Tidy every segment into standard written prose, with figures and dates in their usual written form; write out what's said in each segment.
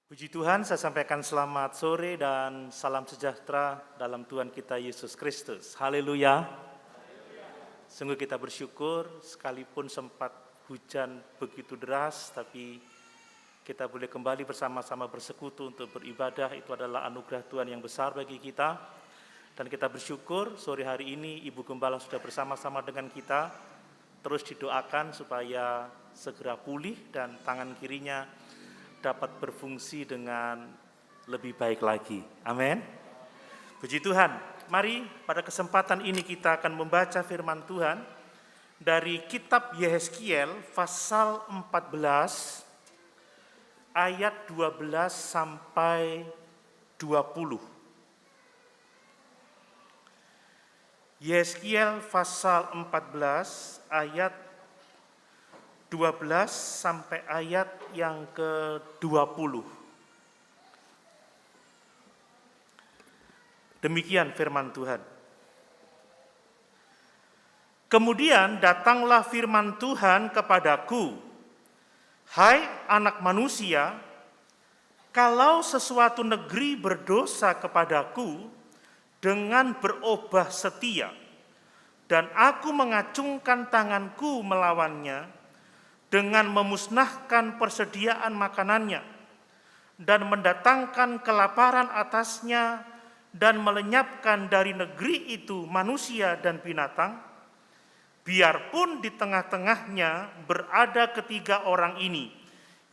Puji Tuhan, saya sampaikan selamat sore dan salam sejahtera dalam Tuhan kita Yesus Kristus. Haleluya. Sungguh kita bersyukur, sekalipun sempat hujan begitu deras, tapi kita boleh kembali bersama-sama bersekutu untuk beribadah. Itu adalah anugerah Tuhan yang besar bagi kita. Dan kita bersyukur sore hari ini Ibu Gembala sudah bersama-sama dengan kita. Terus didoakan supaya segera pulih dan tangan kirinya dapat berfungsi dengan lebih baik lagi. Amin. Puji Tuhan. Mari pada kesempatan ini kita akan membaca firman Tuhan dari kitab Yehezkiel pasal 14 ayat 12 sampai 20. Yehezkiel pasal 14 ayat 12 sampai ayat yang ke-20. Demikian firman Tuhan. Kemudian datanglah firman Tuhan kepadaku, "Hai anak manusia, kalau sesuatu negeri berdosa kepadaku dengan berobah setia, dan aku mengacungkan tanganku melawannya, dengan memusnahkan persediaan makanannya, dan mendatangkan kelaparan atasnya, dan melenyapkan dari negeri itu manusia dan binatang, biarpun di tengah-tengahnya berada ketiga orang ini,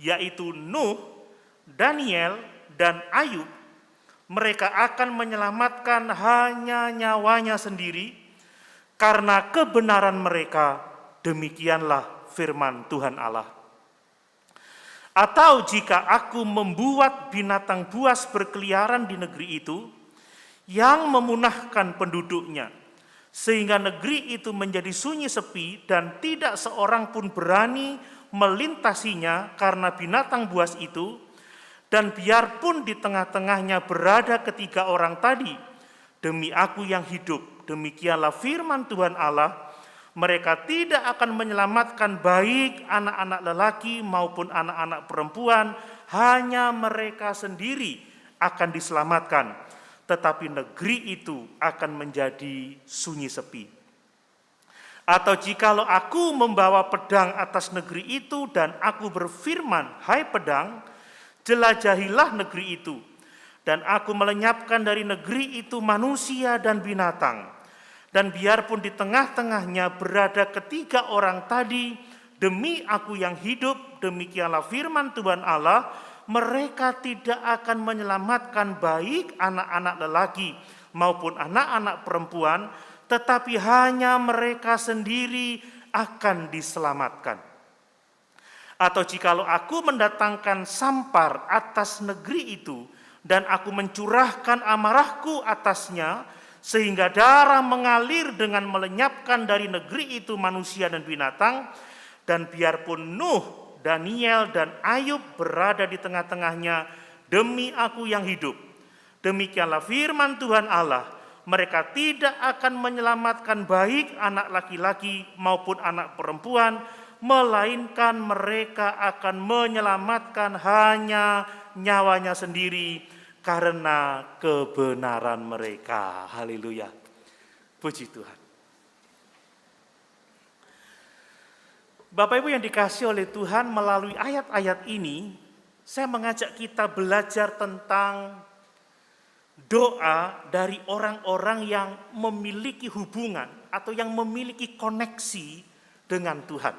yaitu Nuh, Daniel, dan Ayub, mereka akan menyelamatkan hanya nyawanya sendiri, karena kebenaran mereka. Demikianlah firman Tuhan Allah. Atau jika aku membuat binatang buas berkeliaran di negeri itu, yang memunahkan penduduknya, sehingga negeri itu menjadi sunyi sepi dan tidak seorang pun berani melintasinya karena binatang buas itu, dan biarpun di tengah-tengahnya berada ketiga orang tadi, demi aku yang hidup, demikianlah firman Tuhan Allah, mereka tidak akan menyelamatkan baik anak-anak lelaki maupun anak-anak perempuan, hanya mereka sendiri akan diselamatkan, tetapi negeri itu akan menjadi sunyi sepi. Atau jikalau aku membawa pedang atas negeri itu dan aku berfirman, hai pedang, jelajahilah negeri itu, dan aku melenyapkan dari negeri itu manusia dan binatang, dan biarpun di tengah-tengahnya berada ketiga orang tadi, demi aku yang hidup, demikianlah firman Tuhan Allah, mereka tidak akan menyelamatkan baik anak-anak lelaki maupun anak-anak perempuan, tetapi hanya mereka sendiri akan diselamatkan. Atau jikalau aku mendatangkan sampar atas negeri itu, dan aku mencurahkan amarahku atasnya, sehingga darah mengalir dengan melenyapkan dari negeri itu manusia dan binatang, dan biarpun Nuh, Daniel, dan Ayub berada di tengah-tengahnya, demi aku yang hidup, demikianlah firman Tuhan Allah, mereka tidak akan menyelamatkan baik anak laki-laki maupun anak perempuan, melainkan mereka akan menyelamatkan hanya nyawanya sendiri, karena kebenaran mereka. Haleluya. Puji Tuhan. Bapak Ibu yang dikasihi oleh Tuhan, melalui ayat-ayat ini, saya mengajak kita belajar tentang doa dari orang-orang yang memiliki hubungan atau yang memiliki koneksi dengan Tuhan.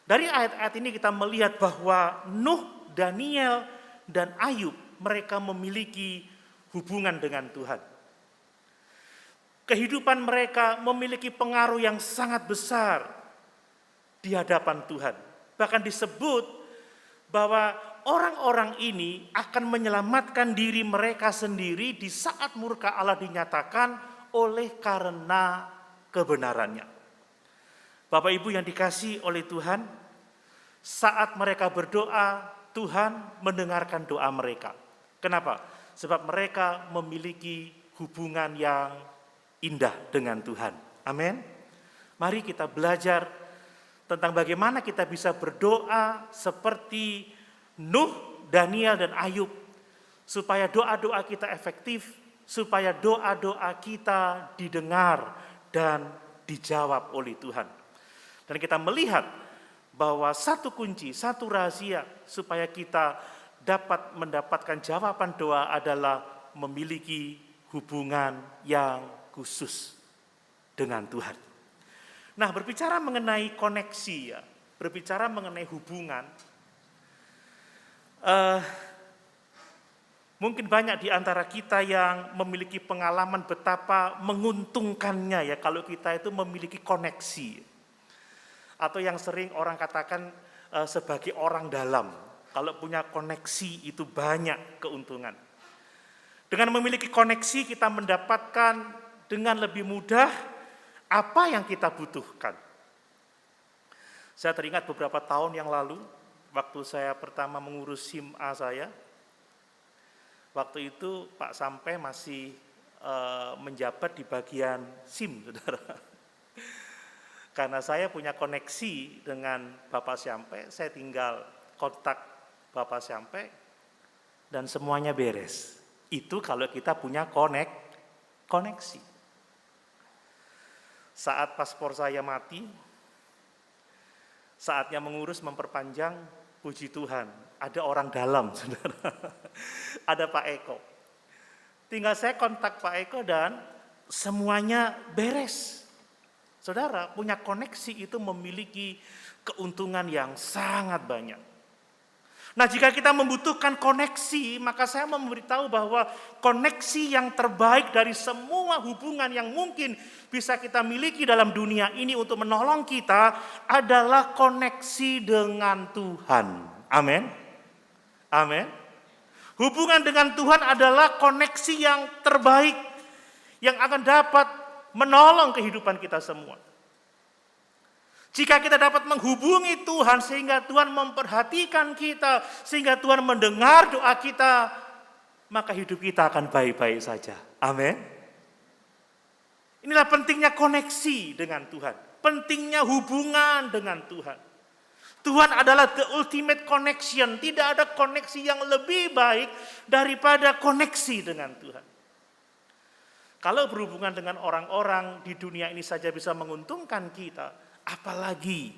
Dari ayat-ayat ini kita melihat bahwa Nuh, Daniel, dan Ayub, mereka memiliki hubungan dengan Tuhan. Kehidupan mereka memiliki pengaruh yang sangat besar di hadapan Tuhan. Bahkan disebut bahwa orang-orang ini akan menyelamatkan diri mereka sendiri di saat murka Allah dinyatakan oleh karena kebenarannya. Bapak Ibu yang dikasihi oleh Tuhan, saat mereka berdoa, Tuhan mendengarkan doa mereka. Kenapa? Sebab mereka memiliki hubungan yang indah dengan Tuhan. Amin. Mari kita belajar tentang bagaimana kita bisa berdoa seperti Nuh, Daniel dan Ayub, supaya doa-doa kita efektif, supaya doa-doa kita didengar dan dijawab oleh Tuhan. Dan kita melihat bahwa satu kunci, satu rahasia supaya kita dapat mendapatkan jawaban doa adalah memiliki hubungan yang khusus dengan Tuhan. Nah, berbicara mengenai koneksi ya, berbicara mengenai hubungan, mungkin banyak di antara kita yang memiliki pengalaman betapa menguntungkannya ya kalau kita itu memiliki koneksi. Atau yang sering orang katakan sebagai orang dalam. Kalau punya koneksi itu banyak keuntungan. Dengan memiliki koneksi kita mendapatkan dengan lebih mudah apa yang kita butuhkan. Saya teringat beberapa tahun yang lalu, waktu saya pertama mengurus SIM A saya, waktu itu Pak Sampai masih menjabat di bagian SIM, saudara. Karena saya punya koneksi dengan Bapak Sampai, saya tinggal kontak Bapak Sampai dan semuanya beres. Itu kalau kita punya koneksi. Saat paspor saya mati, saatnya mengurus memperpanjang, puji Tuhan, ada orang dalam, saudara. Ada Pak Eko. Tinggal saya kontak Pak Eko dan semuanya beres. Saudara, punya koneksi itu memiliki keuntungan yang sangat banyak. Nah, jika kita membutuhkan koneksi, maka saya memberitahu bahwa koneksi yang terbaik dari semua hubungan yang mungkin bisa kita miliki dalam dunia ini untuk menolong kita adalah koneksi dengan Tuhan. Amin. Amin. Hubungan dengan Tuhan adalah koneksi yang terbaik yang akan dapat menolong kehidupan kita semua. Jika kita dapat menghubungi Tuhan sehingga Tuhan memperhatikan kita, sehingga Tuhan mendengar doa kita, maka hidup kita akan baik-baik saja. Amin. Inilah pentingnya koneksi dengan Tuhan, pentingnya hubungan dengan Tuhan. Tuhan adalah the ultimate connection, tidak ada koneksi yang lebih baik daripada koneksi dengan Tuhan. Kalau berhubungan dengan orang-orang di dunia ini saja bisa menguntungkan kita, apalagi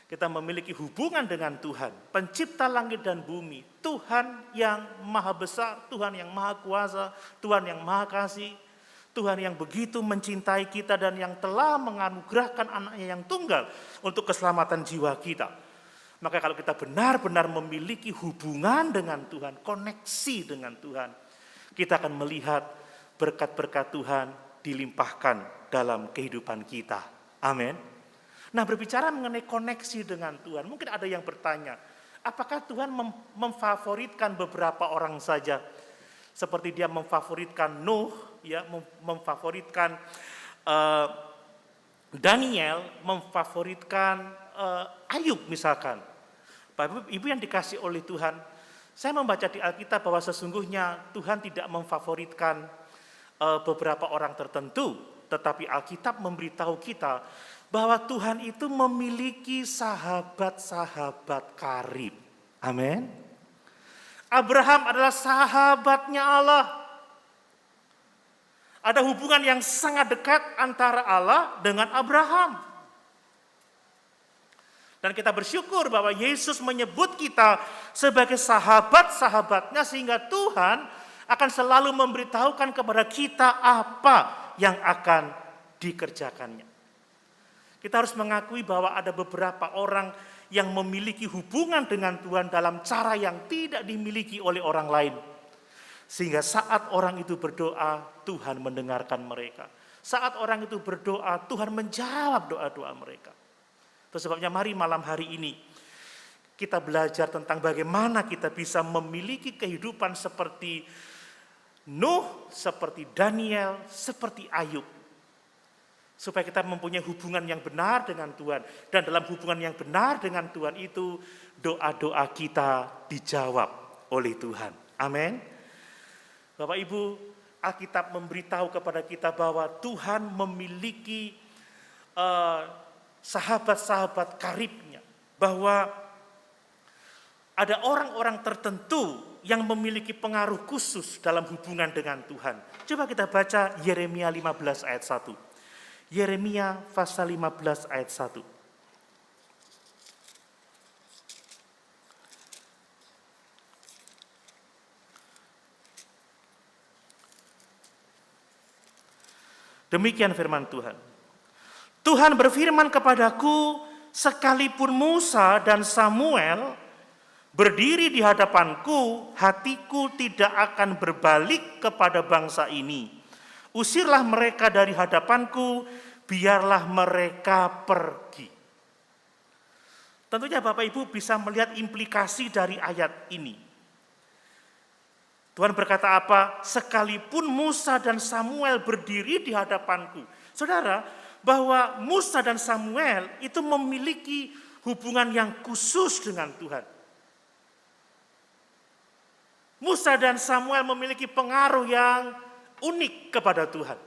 kita memiliki hubungan dengan Tuhan, pencipta langit dan bumi, Tuhan yang maha besar, Tuhan yang maha kuasa, Tuhan yang maha kasih, Tuhan yang begitu mencintai kita dan yang telah menganugerahkan anaknya yang tunggal untuk keselamatan jiwa kita. Maka kalau kita benar-benar memiliki hubungan dengan Tuhan, koneksi dengan Tuhan, kita akan melihat berkat-berkat Tuhan dilimpahkan dalam kehidupan kita. Amin. Nah, berbicara mengenai koneksi dengan Tuhan, mungkin ada yang bertanya, apakah Tuhan memfavoritkan beberapa orang saja? Seperti dia memfavoritkan Nuh, ya, memfavoritkan Daniel, memfavoritkan Ayub misalkan. Bapak Ibu yang dikasih oleh Tuhan, saya membaca di Alkitab bahwa sesungguhnya Tuhan tidak memfavoritkan beberapa orang tertentu, tetapi Alkitab memberitahu kita bahwa Tuhan itu memiliki sahabat-sahabat karib. Amin. Abraham adalah sahabatnya Allah. Ada hubungan yang sangat dekat antara Allah dengan Abraham. Dan kita bersyukur bahwa Yesus menyebut kita sebagai sahabat-sahabatnya sehingga Tuhan akan selalu memberitahukan kepada kita apa yang akan dikerjakannya. Kita harus mengakui bahwa ada beberapa orang yang memiliki hubungan dengan Tuhan dalam cara yang tidak dimiliki oleh orang lain. Sehingga saat orang itu berdoa, Tuhan mendengarkan mereka. Saat orang itu berdoa, Tuhan menjawab doa-doa mereka. Itu sebabnya mari malam hari ini kita belajar tentang bagaimana kita bisa memiliki kehidupan seperti Nuh, seperti Daniel, seperti Ayub. Supaya kita mempunyai hubungan yang benar dengan Tuhan. Dan dalam hubungan yang benar dengan Tuhan itu, doa-doa kita dijawab oleh Tuhan. Amin. Bapak Ibu, Alkitab memberitahu kepada kita bahwa Tuhan memiliki sahabat-sahabat karibnya. Bahwa ada orang-orang tertentu yang memiliki pengaruh khusus dalam hubungan dengan Tuhan. Coba kita baca Yeremia 15 ayat 1. Yeremia pasal 15 ayat 1. Demikian firman Tuhan. Tuhan berfirman kepadaku, sekalipun Musa dan Samuel berdiri di hadapanku, hatiku tidak akan berbalik kepada bangsa ini. Usirlah mereka dari hadapanku, biarlah mereka pergi. Tentunya Bapak Ibu bisa melihat implikasi dari ayat ini. Tuhan berkata apa? Sekalipun Musa dan Samuel berdiri di hadapanku. Saudara, bahwa Musa dan Samuel itu memiliki hubungan yang khusus dengan Tuhan. Musa dan Samuel memiliki pengaruh yang unik kepada Tuhan.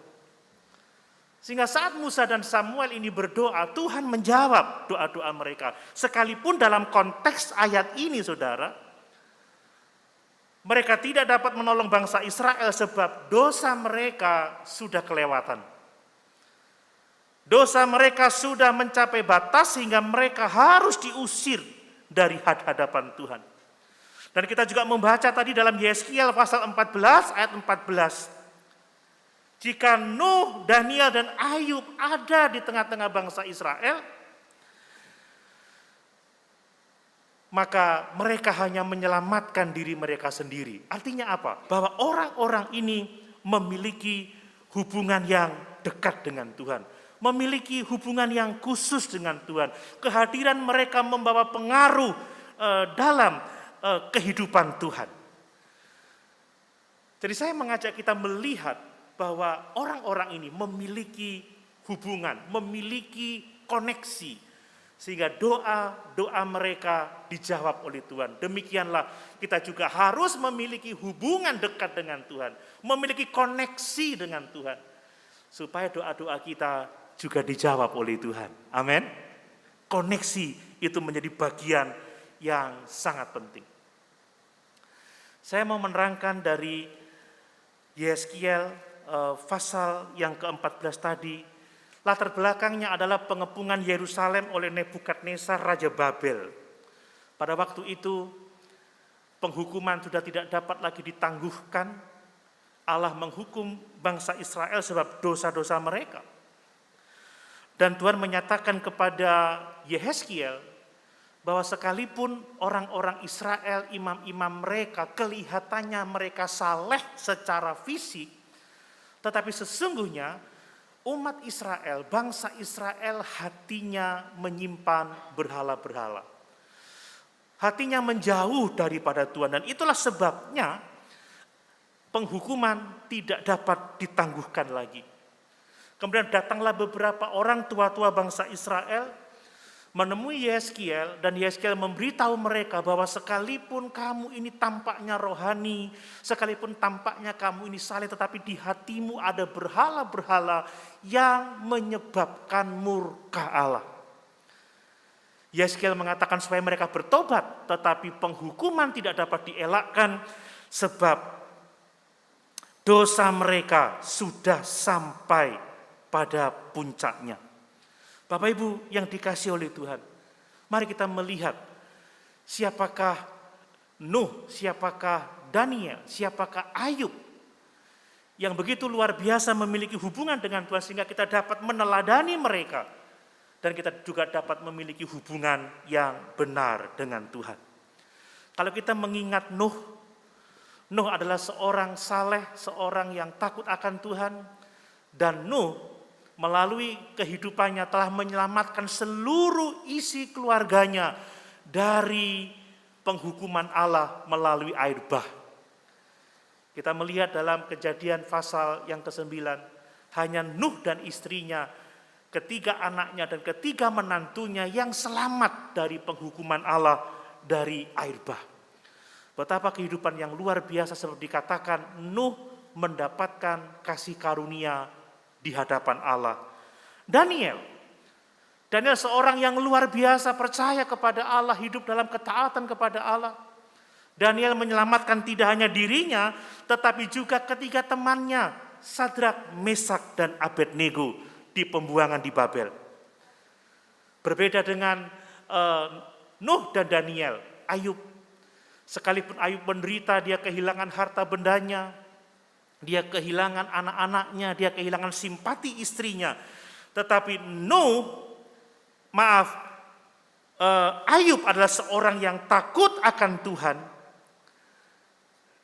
Sehingga saat Musa dan Samuel ini berdoa, Tuhan menjawab doa-doa mereka. Sekalipun dalam konteks ayat ini, saudara, mereka tidak dapat menolong bangsa Israel sebab dosa mereka sudah kelewatan. Dosa mereka sudah mencapai batas sehingga mereka harus diusir dari hadapan Tuhan. Dan kita juga membaca tadi dalam Yeskiel pasal 14 ayat 14. Jika Nuh, Daniel, dan Ayub ada di tengah-tengah bangsa Israel, maka mereka hanya menyelamatkan diri mereka sendiri. Artinya apa? Bahwa orang-orang ini memiliki hubungan yang dekat dengan Tuhan. Memiliki hubungan yang khusus dengan Tuhan. Kehadiran mereka membawa pengaruh dalam kehidupan Tuhan. Jadi saya mengajak kita melihat bahwa orang-orang ini memiliki hubungan, memiliki koneksi, sehingga doa-doa mereka dijawab oleh Tuhan. Demikianlah kita juga harus memiliki hubungan dekat dengan Tuhan, memiliki koneksi dengan Tuhan, supaya doa-doa kita juga dijawab oleh Tuhan. Amin. Koneksi itu menjadi bagian yang sangat penting. Saya mau menerangkan dari Yeskiel pasal yang ke-14 tadi. Latar belakangnya adalah pengepungan Yerusalem oleh Nebukadnezar Raja Babel. Pada waktu itu penghukuman sudah tidak dapat lagi ditangguhkan. Allah menghukum bangsa Israel sebab dosa-dosa mereka. Dan Tuhan menyatakan kepada Yeskiel bahwa sekalipun orang-orang Israel, imam-imam mereka, kelihatannya mereka saleh secara fisik, tetapi sesungguhnya umat Israel, bangsa Israel hatinya menyimpan berhala-berhala. Hatinya menjauh daripada Tuhan, dan itulah sebabnya penghukuman tidak dapat ditangguhkan lagi. Kemudian datanglah beberapa orang tua-tua bangsa Israel menemui Yeskiel, dan Yeskiel memberitahu mereka bahwa sekalipun kamu ini tampaknya rohani, sekalipun tampaknya kamu ini saleh, tetapi di hatimu ada berhala-berhala yang menyebabkan murka Allah. Yeskiel mengatakan supaya mereka bertobat, tetapi penghukuman tidak dapat dielakkan sebab dosa mereka sudah sampai pada puncaknya. Bapak Ibu yang dikasihi oleh Tuhan, mari kita melihat siapakah Nuh, siapakah Daniel, siapakah Ayub yang begitu luar biasa memiliki hubungan dengan Tuhan sehingga kita dapat meneladani mereka dan kita juga dapat memiliki hubungan yang benar dengan Tuhan. Kalau kita mengingat Nuh adalah seorang saleh, seorang yang takut akan Tuhan, dan Nuh melalui kehidupannya telah menyelamatkan seluruh isi keluarganya dari penghukuman Allah melalui air bah. Kita melihat dalam Kejadian pasal yang ke-9, hanya Nuh dan istrinya, ketiga anaknya dan ketiga menantunya yang selamat dari penghukuman Allah dari air bah. Betapa kehidupan yang luar biasa seperti dikatakan, Nuh mendapatkan kasih karunia di hadapan Allah. Daniel Daniel seorang yang luar biasa percaya kepada Allah, hidup dalam ketaatan kepada Allah. Daniel menyelamatkan tidak hanya dirinya, tetapi juga ketiga temannya, Sadrak, Mesak, dan Abednego di pembuangan di Babel. Berbeda dengan Nuh dan Daniel, Ayub. Sekalipun Ayub menderita, dia kehilangan harta bendanya, dia kehilangan anak-anaknya, dia kehilangan simpati istrinya. Tetapi Ayub adalah seorang yang takut akan Tuhan.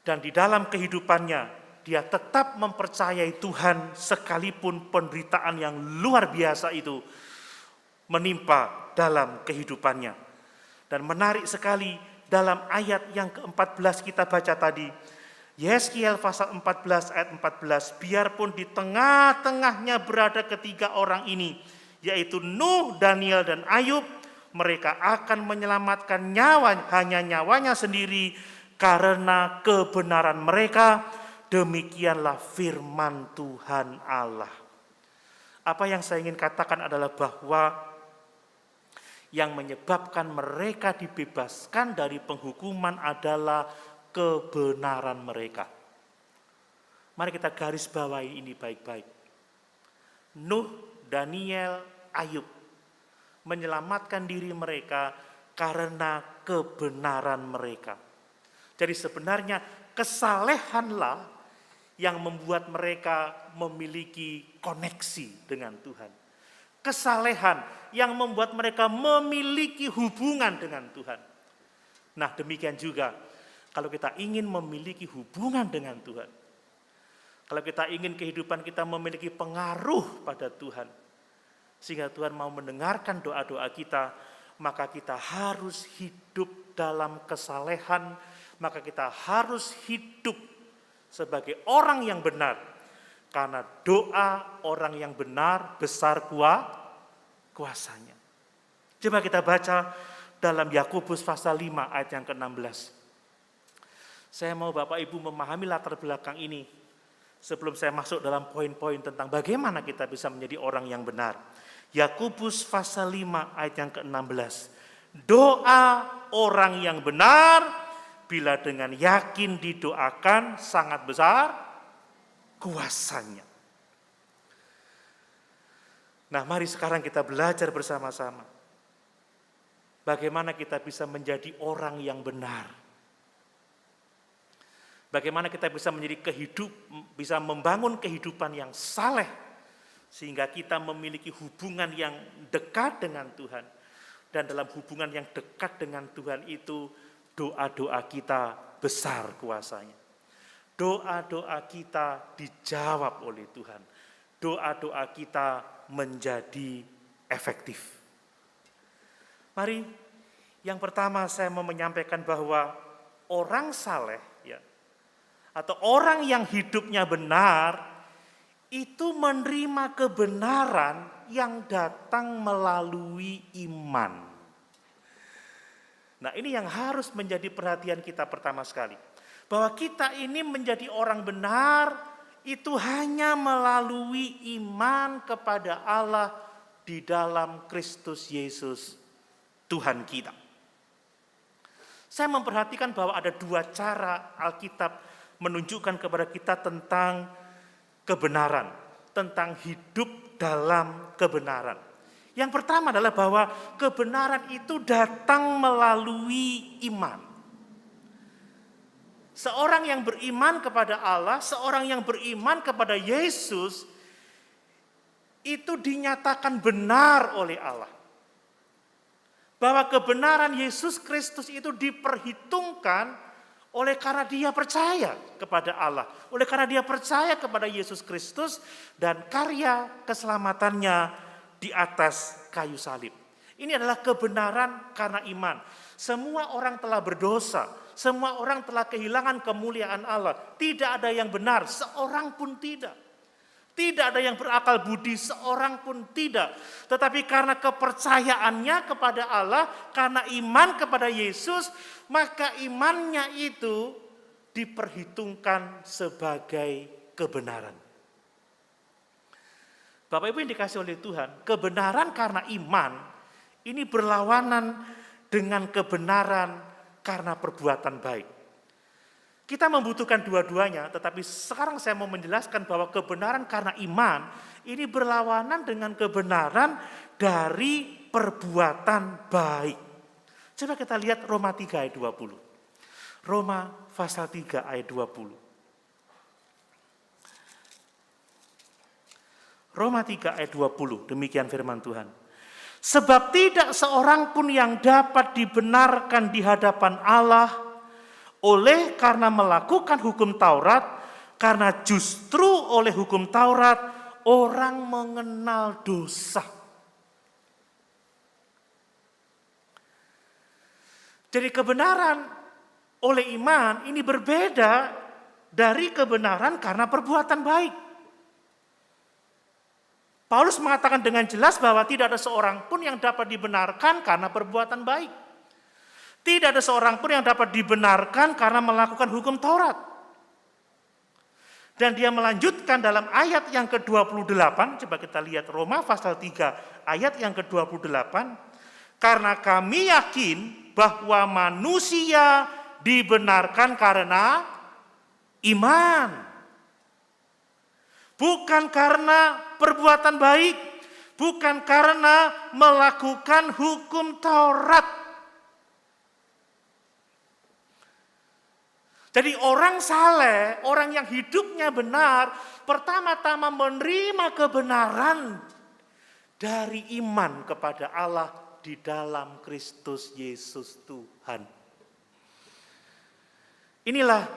Dan di dalam kehidupannya, dia tetap mempercayai Tuhan sekalipun penderitaan yang luar biasa itu menimpa dalam kehidupannya. Dan menarik sekali dalam ayat yang ke-14 kita baca tadi, Yeskiel pasal 14 ayat 14, biarpun di tengah-tengahnya berada ketiga orang ini, yaitu Nuh, Daniel, dan Ayub, mereka akan menyelamatkan nyawanya sendiri karena kebenaran mereka. Demikianlah firman Tuhan Allah. Apa yang saya ingin katakan adalah bahwa yang menyebabkan mereka dibebaskan dari penghukuman adalah kebenaran mereka. Mari kita garis bawahi ini baik-baik. Nuh, Daniel, Ayub menyelamatkan diri mereka karena kebenaran mereka. Jadi sebenarnya kesalehanlah yang membuat mereka memiliki koneksi dengan Tuhan. Kesalehan yang membuat mereka memiliki hubungan dengan Tuhan. Nah, demikian juga kalau kita ingin memiliki hubungan dengan Tuhan, kalau kita ingin kehidupan kita memiliki pengaruh pada Tuhan, sehingga Tuhan mau mendengarkan doa-doa kita, maka kita harus hidup dalam kesalehan, maka kita harus hidup sebagai orang yang benar. Karena doa orang yang benar besar kuasanya. Coba kita baca dalam Yakobus pasal 5 ayat yang ke-16. Saya mau Bapak Ibu memahami latar belakang ini sebelum saya masuk dalam poin-poin tentang bagaimana kita bisa menjadi orang yang benar. Yakobus pasal 5 ayat yang ke-16. Doa orang yang benar bila dengan yakin didoakan sangat besar kuasanya. Nah, mari sekarang kita belajar bersama-sama. Bagaimana kita bisa menjadi orang yang benar. Bagaimana kita bisa bisa membangun kehidupan yang saleh sehingga kita memiliki hubungan yang dekat dengan Tuhan. Dan dalam hubungan yang dekat dengan Tuhan itu doa-doa kita besar kuasanya. Doa-doa kita dijawab oleh Tuhan. Doa-doa kita menjadi efektif. Mari, yang pertama saya mau menyampaikan bahwa orang saleh atau orang yang hidupnya benar itu menerima kebenaran yang datang melalui iman. Nah, ini yang harus menjadi perhatian kita pertama sekali. Bahwa kita ini menjadi orang benar itu hanya melalui iman kepada Allah di dalam Kristus Yesus Tuhan kita. Saya memperhatikan bahwa ada dua cara Alkitab menunjukkan kepada kita tentang kebenaran, tentang hidup dalam kebenaran. Yang pertama adalah bahwa kebenaran itu datang melalui iman. Seorang yang beriman kepada Allah, seorang yang beriman kepada Yesus, itu dinyatakan benar oleh Allah. Bahwa kebenaran Yesus Kristus itu diperhitungkan oleh karena dia percaya kepada Allah. Oleh karena dia percaya kepada Yesus Kristus dan karya keselamatannya di atas kayu salib. Ini adalah kebenaran karena iman. Semua orang telah berdosa. Semua orang telah kehilangan kemuliaan Allah. Tidak ada yang benar, seorang pun tidak. Tidak ada yang berakal budi, seorang pun tidak. Tetapi karena kepercayaannya kepada Allah, karena iman kepada Yesus, maka imannya itu diperhitungkan sebagai kebenaran. Bapak Ibu yang dikasih oleh Tuhan, kebenaran karena iman ini berlawanan dengan kebenaran karena perbuatan baik. Kita membutuhkan dua-duanya, tetapi sekarang saya mau menjelaskan bahwa kebenaran karena iman ini berlawanan dengan kebenaran dari perbuatan baik. Coba kita lihat Roma 3 ayat 20. Roma pasal 3 ayat 20. Roma 3 ayat 20, demikian firman Tuhan. Sebab tidak seorang pun yang dapat dibenarkan di hadapan Allah oleh karena melakukan hukum Taurat, karena justru oleh hukum Taurat orang mengenal dosa. Jadi kebenaran oleh iman ini berbeda dari kebenaran karena perbuatan baik. Paulus mengatakan dengan jelas bahwa tidak ada seorang pun yang dapat dibenarkan karena perbuatan baik. Tidak ada seorang pun yang dapat dibenarkan karena melakukan hukum Taurat. Dan dia melanjutkan dalam ayat yang ke-28, coba kita lihat Roma pasal 3 ayat yang ke-28. Karena kami yakin bahwa manusia dibenarkan karena iman. Bukan karena perbuatan baik, bukan karena melakukan hukum Taurat. Jadi orang saleh, orang yang hidupnya benar, pertama-tama menerima kebenaran dari iman kepada Allah di dalam Kristus Yesus Tuhan. Inilah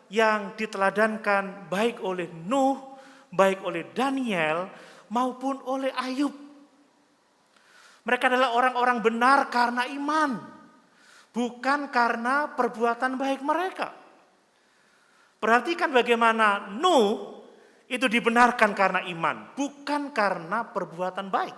yang diteladankan baik oleh Nuh, baik oleh Daniel maupun oleh Ayub. Mereka adalah orang-orang benar karena iman, bukan karena perbuatan baik mereka. Perhatikan bagaimana Nuh itu dibenarkan karena iman, bukan karena perbuatan baik.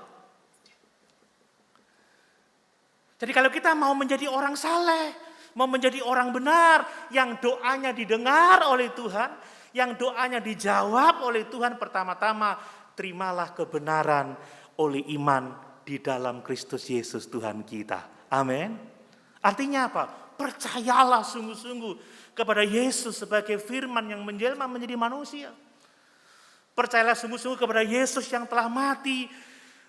Jadi kalau kita mau menjadi orang saleh, mau menjadi orang benar, yang doanya didengar oleh Tuhan, yang doanya dijawab oleh Tuhan, pertama-tama terimalah kebenaran oleh iman di dalam Kristus Yesus Tuhan kita. Amin. Artinya apa? Percayalah sungguh-sungguh kepada Yesus sebagai firman yang menjelma menjadi manusia. Percayalah sungguh-sungguh kepada Yesus yang telah mati,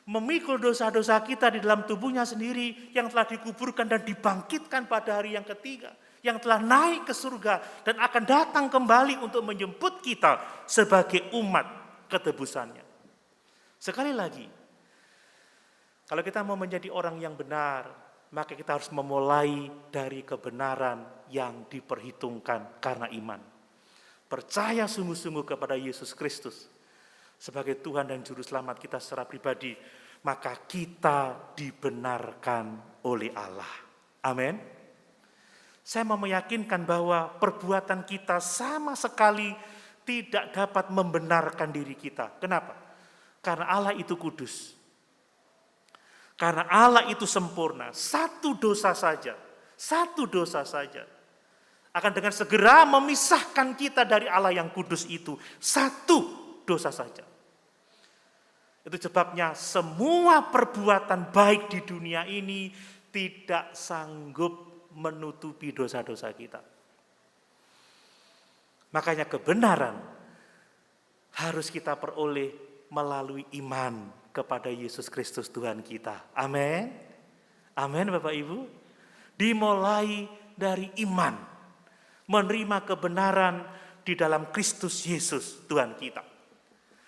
memikul dosa-dosa kita di dalam tubuhnya sendiri, yang telah dikuburkan dan dibangkitkan pada hari yang ketiga, yang telah naik ke surga dan akan datang kembali untuk menjemput kita sebagai umat ketebusannya. Sekali lagi, kalau kita mau menjadi orang yang benar, maka kita harus memulai dari kebenaran yang diperhitungkan karena iman. Percaya sungguh-sungguh kepada Yesus Kristus sebagai Tuhan dan Juru Selamat kita secara pribadi, maka kita dibenarkan oleh Allah. Amin. Saya mau meyakinkan bahwa perbuatan kita sama sekali tidak dapat membenarkan diri kita. Kenapa? Karena Allah itu kudus. Karena Allah itu sempurna. Satu dosa saja akan dengan segera memisahkan kita dari Allah yang kudus itu. Satu dosa saja. Itu sebabnya semua perbuatan baik di dunia ini tidak sanggup menutupi dosa-dosa kita. Makanya kebenaran harus kita peroleh melalui iman kepada Yesus Kristus Tuhan kita. Amin. Amin Bapak Ibu. Dimulai dari iman. Menerima kebenaran di dalam Kristus Yesus Tuhan kita.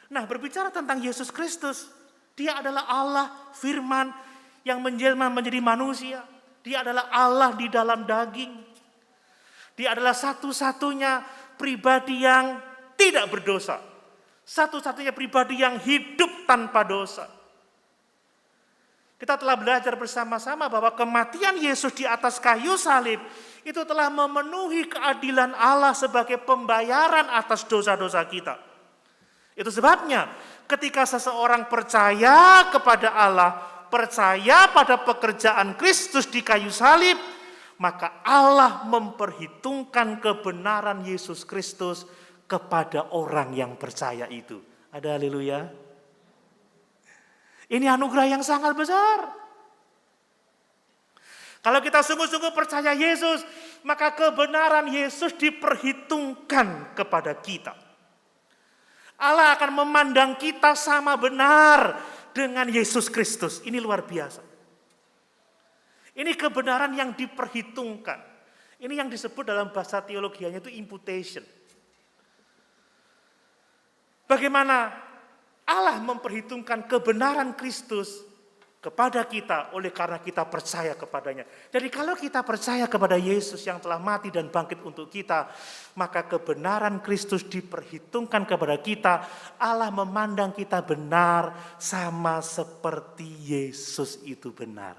Nah, berbicara tentang Yesus Kristus, Dia adalah Allah firman yang menjelma menjadi manusia. Dia adalah Allah di dalam daging. Dia adalah satu-satunya pribadi yang tidak berdosa. Satu-satunya pribadi yang hidup tanpa dosa. Kita telah belajar bersama-sama bahwa kematian Yesus di atas kayu salib itu telah memenuhi keadilan Allah sebagai pembayaran atas dosa-dosa kita. Itu sebabnya ketika seseorang percaya kepada Allah, percaya pada pekerjaan Kristus di kayu salib, maka Allah memperhitungkan kebenaran Yesus Kristus kepada orang yang percaya itu. Ada haleluya? Ini anugerah yang sangat besar. Kalau kita sungguh-sungguh percaya Yesus, maka kebenaran Yesus diperhitungkan kepada kita. Allah akan memandang kita sama benar dengan Yesus Kristus. Ini luar biasa. Ini kebenaran yang diperhitungkan. Ini yang disebut dalam bahasa teologianya itu imputation. Bagaimana Allah memperhitungkan kebenaran Kristus kepada kita oleh karena kita percaya kepadanya. Jadi kalau kita percaya kepada Yesus yang telah mati dan bangkit untuk kita, maka kebenaran Kristus diperhitungkan kepada kita. Allah memandang kita benar sama seperti Yesus itu benar.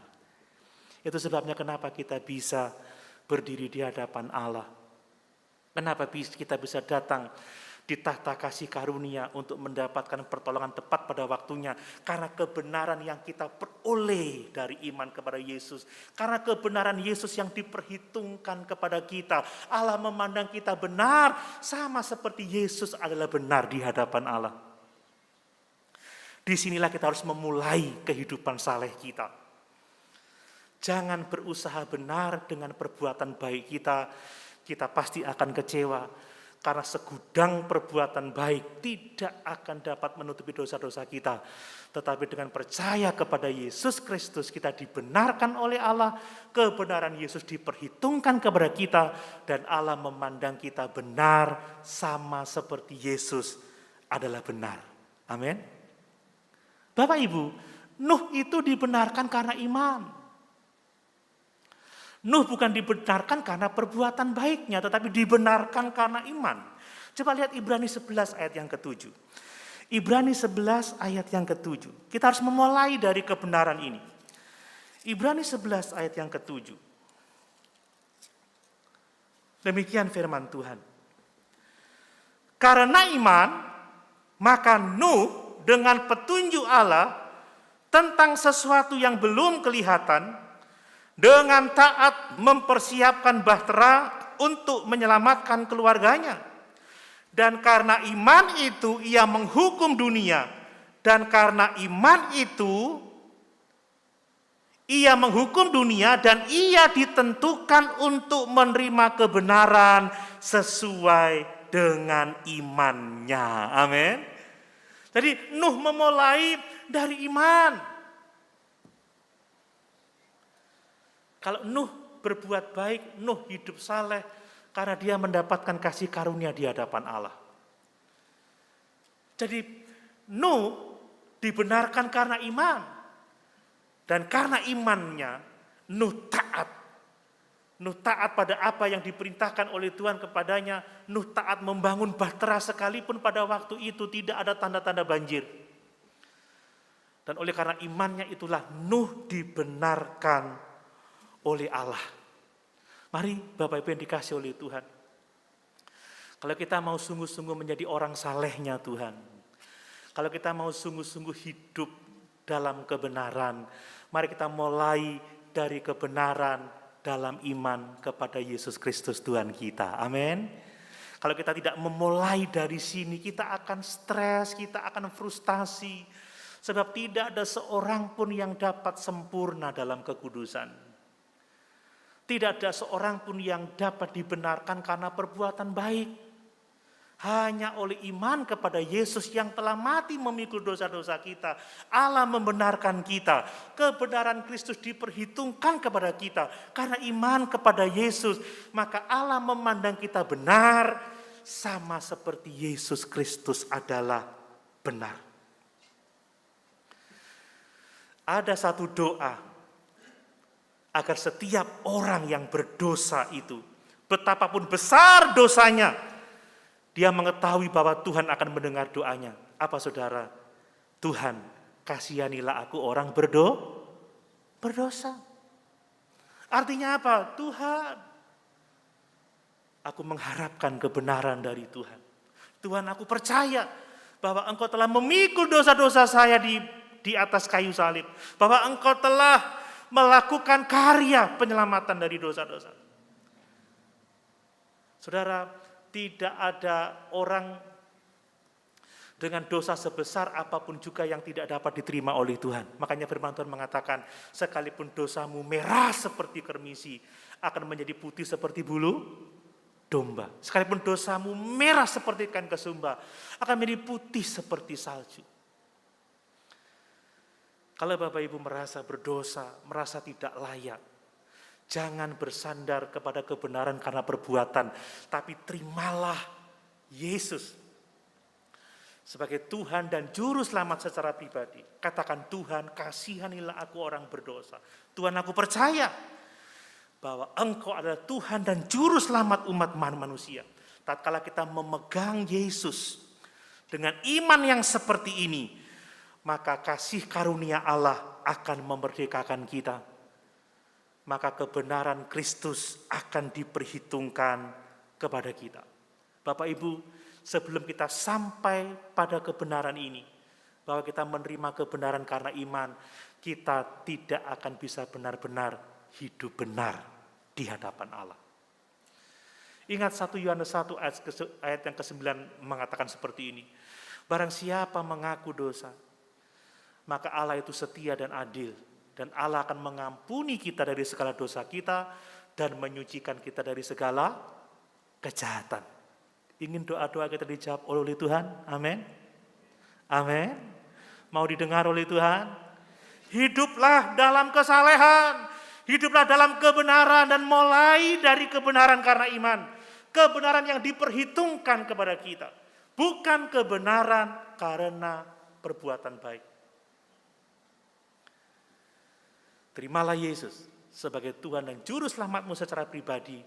Itu sebabnya kenapa kita bisa berdiri di hadapan Allah. Kenapa kita bisa datang di tahta kasih karunia untuk mendapatkan pertolongan tepat pada waktunya. Karena kebenaran yang kita peroleh dari iman kepada Yesus. Karena kebenaran Yesus yang diperhitungkan kepada kita. Allah memandang kita benar sama seperti Yesus adalah benar di hadapan Allah. Disinilah kita harus memulai kehidupan saleh kita. Jangan berusaha benar dengan perbuatan baik kita. Kita pasti akan kecewa. Karena segudang perbuatan baik tidak akan dapat menutupi dosa-dosa kita. Tetapi dengan percaya kepada Yesus Kristus kita dibenarkan oleh Allah. Kebenaran Yesus diperhitungkan kepada kita. Dan Allah memandang kita benar sama seperti Yesus adalah benar. Amin. Bapak Ibu, Nuh itu dibenarkan karena iman. Nuh bukan dibenarkan karena perbuatan baiknya, tetapi dibenarkan karena iman. Coba lihat Ibrani 11 ayat yang ke-7. Ibrani 11 ayat yang ke-7. Kita harus memulai dari kebenaran ini. Ibrani 11 ayat yang ke-7. Demikian firman Tuhan. Karena iman, maka Nuh dengan petunjuk Allah tentang sesuatu yang belum kelihatan, dengan taat mempersiapkan bahtera untuk menyelamatkan keluarganya. Dan karena iman itu ia menghukum dunia. Dan karena iman itu ia menghukum dunia dan ia ditentukan untuk menerima kebenaran sesuai dengan imannya. Amin. Jadi Nuh memulai dari iman. Kalau Nuh berbuat baik, Nuh hidup saleh karena dia mendapatkan kasih karunia di hadapan Allah. Jadi Nuh dibenarkan karena iman. Dan karena imannya Nuh taat. Nuh taat pada apa yang diperintahkan oleh Tuhan kepadanya. Nuh taat membangun bahtera sekalipun pada waktu itu tidak ada tanda-tanda banjir. Dan oleh karena imannya itulah Nuh dibenarkan oleh Allah. Mari Bapak Ibu yang dikasih oleh Tuhan. Kalau kita mau sungguh-sungguh menjadi orang salehnya Tuhan. Kalau kita mau sungguh-sungguh hidup dalam kebenaran. Mari kita mulai dari kebenaran dalam iman kepada Yesus Kristus Tuhan kita. Amin. Kalau kita tidak memulai dari sini, kita akan stres, kita akan frustasi. Sebab tidak ada seorang pun yang dapat sempurna dalam kekudusan. Tidak ada seorang pun yang dapat dibenarkan karena perbuatan baik. Hanya oleh iman kepada Yesus yang telah mati memikul dosa-dosa kita. Allah membenarkan kita. Kebenaran Kristus diperhitungkan kepada kita. Karena iman kepada Yesus, maka Allah memandang kita benar sama seperti Yesus Kristus adalah benar. Ada satu doa agar setiap orang yang berdosa itu, betapapun besar dosanya, dia mengetahui bahwa Tuhan akan mendengar doanya. Apa saudara? Tuhan, kasihanilah aku orang berdosa. Artinya apa? Tuhan, aku mengharapkan kebenaran dari Tuhan. Tuhan, aku percaya bahwa Engkau telah memikul dosa-dosa saya di atas kayu salib. Bahwa Engkau telah melakukan karya penyelamatan dari dosa-dosa. Saudara, tidak ada orang dengan dosa sebesar apapun juga yang tidak dapat diterima oleh Tuhan. Makanya firman Tuhan mengatakan, sekalipun dosamu merah seperti kermisi, akan menjadi putih seperti bulu domba. Sekalipun dosamu merah seperti ikan kesumba, akan menjadi putih seperti salju. Kalau Bapak Ibu merasa berdosa, merasa tidak layak, jangan bersandar kepada kebenaran karena perbuatan, tapi terimalah Yesus sebagai Tuhan dan Juru Selamat secara pribadi. Katakan, Tuhan, kasihanilah aku orang berdosa. Tuhan, aku percaya bahwa Engkau adalah Tuhan dan Juru Selamat umat manusia. Tatkala kita memegang Yesus dengan iman yang seperti ini, maka kasih karunia Allah akan memerdekakan kita. Maka kebenaran Kristus akan diperhitungkan kepada kita. Bapak Ibu, sebelum kita sampai pada kebenaran ini, bahwa kita menerima kebenaran karena iman, kita tidak akan bisa benar-benar hidup benar di hadapan Allah. Ingat 1 Yohanes 1 ayat yang ke-9 mengatakan seperti ini. Barang siapa mengaku dosa, maka Allah itu setia dan adil, dan Allah akan mengampuni kita dari segala dosa kita dan menyucikan kita dari segala kejahatan. Ingin doa-doa kita dijawab oleh Tuhan? Amin. Amin. Mau didengar oleh Tuhan? Hiduplah dalam kesalehan, hiduplah dalam kebenaran, dan mulai dari kebenaran karena iman. Kebenaran yang diperhitungkan kepada kita, bukan kebenaran karena perbuatan baik. Terimalah Yesus sebagai Tuhan dan Juru Selamatmu secara pribadi,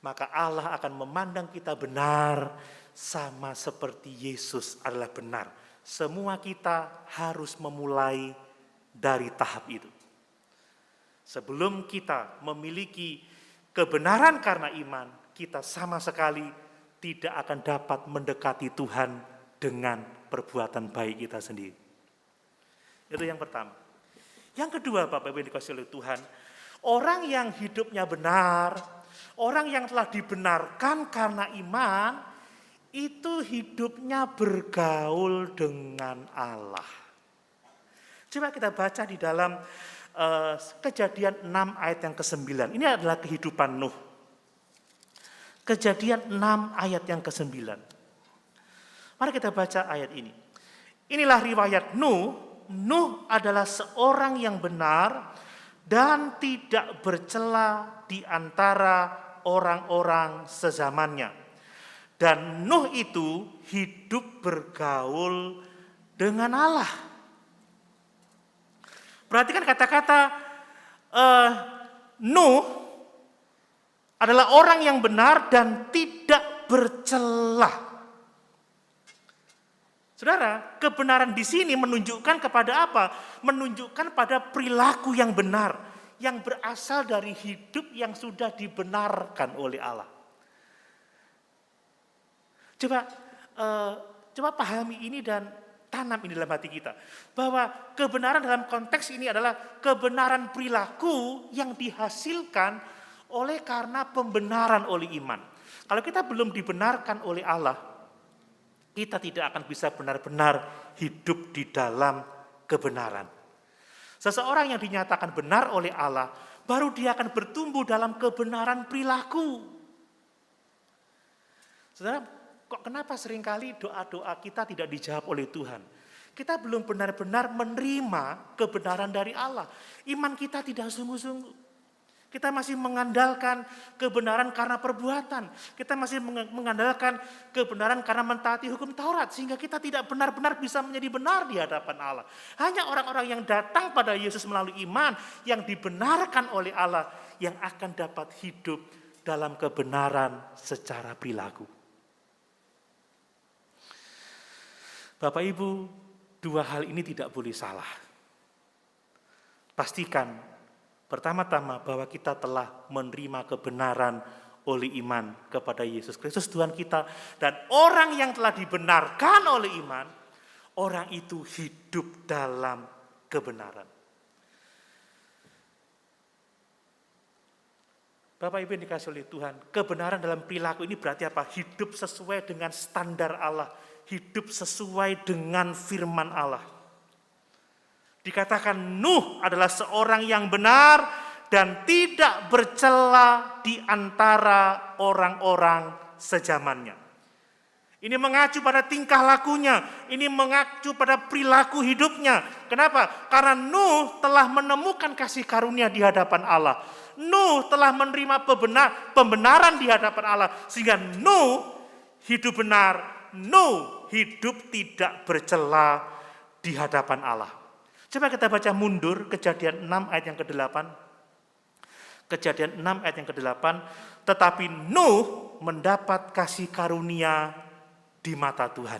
maka Allah akan memandang kita benar sama seperti Yesus adalah benar. Semua kita harus memulai dari tahap itu. Sebelum kita memiliki kebenaran karena iman, kita sama sekali tidak akan dapat mendekati Tuhan dengan perbuatan baik kita sendiri. Itu yang pertama. Yang kedua, Bapak Ibu yang dikasihi oleh Tuhan, orang yang hidupnya benar, orang yang telah dibenarkan karena iman, itu hidupnya bergaul dengan Allah. Coba kita baca di dalam Kejadian 6 ayat yang ke-9. Ini adalah kehidupan Nuh. Kejadian 6 ayat yang ke-9. Mari kita baca ayat ini. Inilah riwayat Nuh. Nuh adalah seorang yang benar dan tidak bercela di antara orang-orang sezamannya. Dan Nuh itu hidup bergaul dengan Allah. Perhatikan kata-kata Nuh adalah orang yang benar dan tidak bercela. Saudara, kebenaran di sini menunjukkan kepada apa? Menunjukkan pada perilaku yang benar, yang berasal dari hidup yang sudah dibenarkan oleh Allah. Coba pahami ini dan tanam ini dalam hati kita. Bahwa kebenaran dalam konteks ini adalah kebenaran perilaku yang dihasilkan oleh karena pembenaran oleh iman. Kalau kita belum dibenarkan oleh Allah, kita tidak akan bisa benar-benar hidup di dalam kebenaran. Seseorang yang dinyatakan benar oleh Allah, baru dia akan bertumbuh dalam kebenaran perilaku. Saudara, kok kenapa seringkali doa-doa kita tidak dijawab oleh Tuhan? Kita belum benar-benar menerima kebenaran dari Allah. Iman kita tidak sungguh-sungguh. Kita masih mengandalkan kebenaran karena perbuatan. Kita masih mengandalkan kebenaran karena mentaati hukum Taurat. Sehingga kita tidak benar-benar bisa menjadi benar di hadapan Allah. Hanya orang-orang yang datang pada Yesus melalui iman, yang dibenarkan oleh Allah, yang akan dapat hidup dalam kebenaran secara perilaku. Bapak Ibu, dua hal ini tidak boleh salah. Pastikan pertama-tama bahwa kita telah menerima kebenaran oleh iman kepada Yesus Kristus Tuhan kita. Dan orang yang telah dibenarkan oleh iman, orang itu hidup dalam kebenaran. Bapak Ibu yang dikasihi oleh Tuhan, kebenaran dalam perilaku ini berarti apa? Hidup sesuai dengan standar Allah hidup sesuai dengan firman Allah. Dikatakan Nuh adalah seorang yang benar dan tidak bercela di antara orang-orang sezamannya. Ini mengacu pada tingkah lakunya, ini mengacu pada perilaku hidupnya. Kenapa? Karena Nuh telah menemukan kasih karunia di hadapan Allah. Nuh telah menerima pembenaran di hadapan Allah. Sehingga Nuh hidup benar, Nuh hidup tidak bercela di hadapan Allah. Coba kita baca mundur Kejadian 6 ayat yang ke-8. Kejadian 6 ayat yang ke-8. Tetapi Nuh mendapat kasih karunia di mata Tuhan.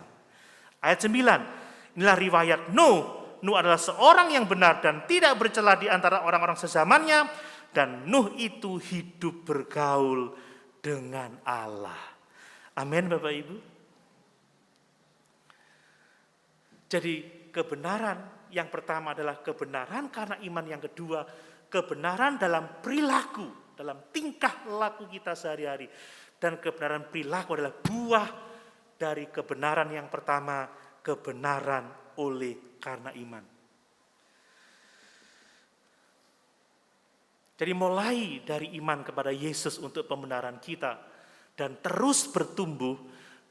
Ayat 9, inilah riwayat Nuh. Nuh adalah seorang yang benar dan tidak bercela di antara orang-orang sezamannya. Dan Nuh itu hidup bergaul dengan Allah. Amin Bapak Ibu. Jadi kebenaran yang pertama adalah kebenaran karena iman. Yang kedua, kebenaran dalam perilaku, dalam tingkah laku kita sehari-hari. Dan kebenaran perilaku adalah buah dari kebenaran yang pertama, kebenaran oleh karena iman. Jadi mulai dari iman kepada Yesus untuk pembenaran kita dan terus bertumbuh